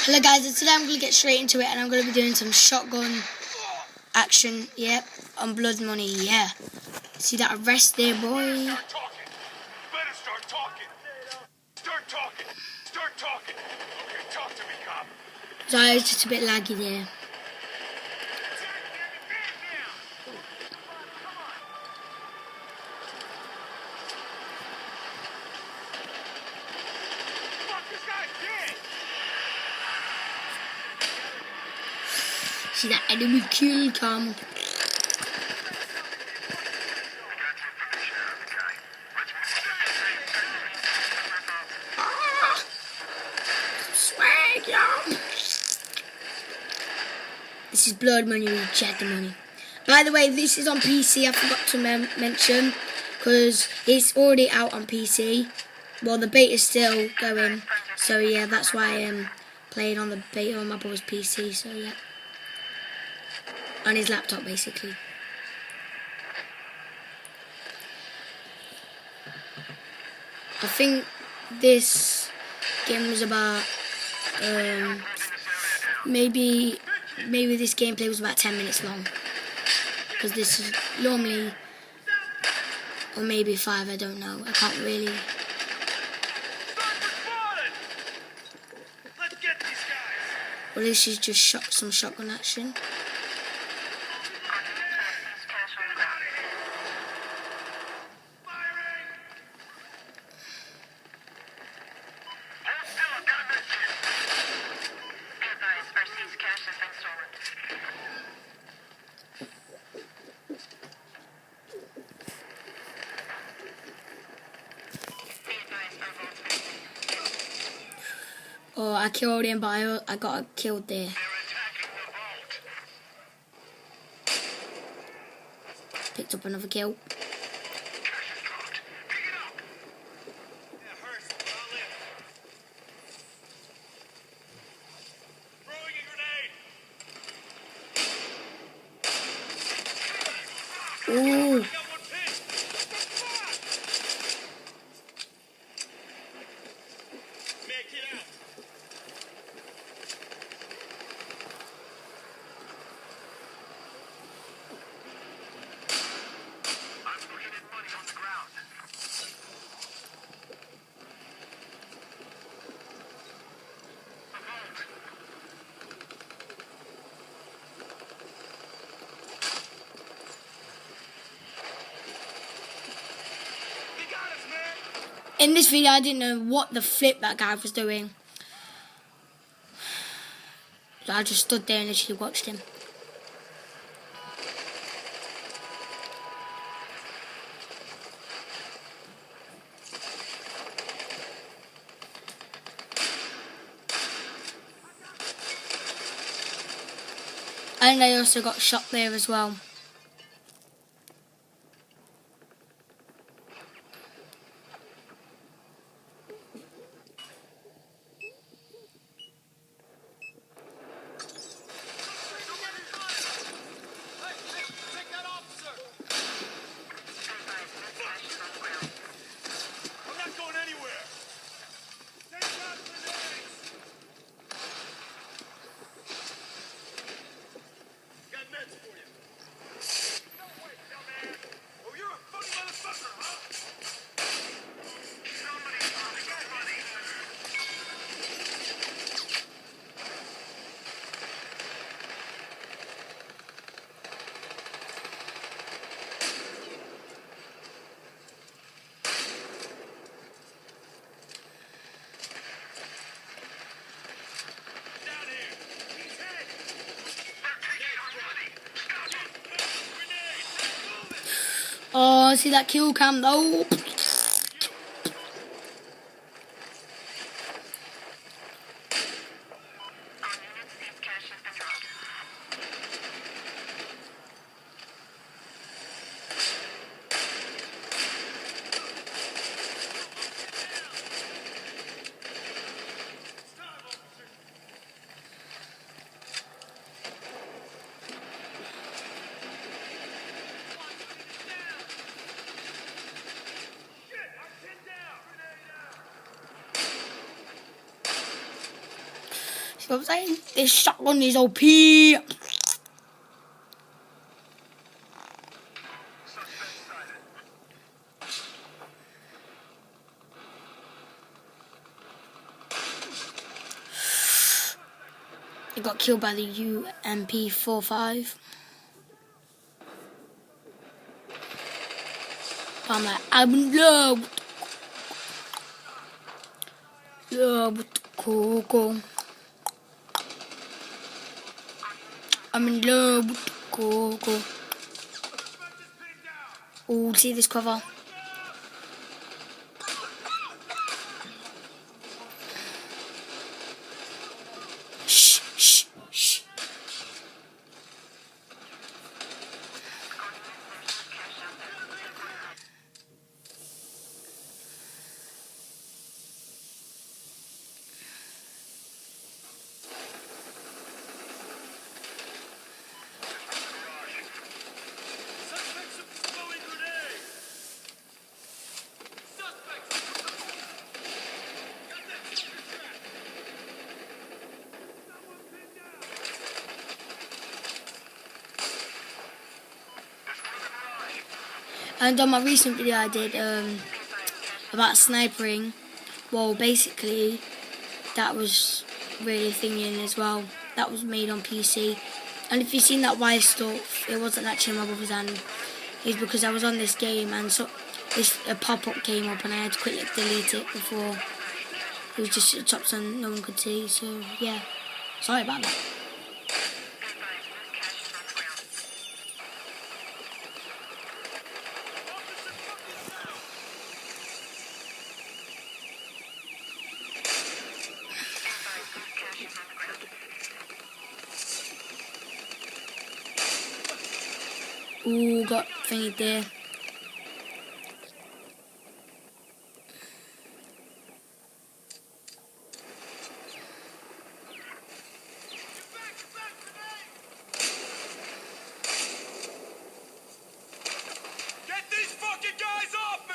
Hello guys, and today I'm going to get straight into it and I'm going to be doing some shotgun action, yep, on blood money, yeah. See that arrest there, boy? Start talking. Better start talking. Start talking. Start talking. Okay, talk to me, cop. Sorry, it's just a bit laggy there. Fuck, this guy's dead. See that enemy kill cam. Swag, y'all. This is blood money, we check the money. By the way, this is on PC, I forgot to mention, because it's already out on PC. Well, the beta's still going, so yeah, that's why I'm playing on the beta on my brother's PC, so yeah. On his laptop, basically. I think this game was about, maybe this gameplay was about 10 minutes long. Because this is normally, or maybe 5, I don't know. I can't really. Let's get these guys. Well, this is just some shotgun action. Oh, I killed him, but I got killed there. Picked up another kill. Ooh. In this video, I didn't know what the flip that guy was doing. So I just stood there and literally watched him. And I also got shot there as well. Oh, see that kill cam though. See what I'm saying? This shotgun is OP. He got killed by the UMP-45. I'm like, I'm in love with the cocoa. I'm in love with the cocoa. Oh, see this cover? Shh, shh, shh. And on my recent video I did about snipering, well basically that was really thinking as well. That was made on PC. And if you've seen that wire stuff, it wasn't actually my brother's hand. It's because I was on this game and so a pop-up came up and I had to quickly delete it before it was just a top sun no one could see. So yeah, sorry about that. Ooh, got thingy there. Get these fucking guys off me!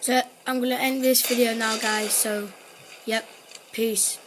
So I'm going to end this video now, guys. So, yep, peace.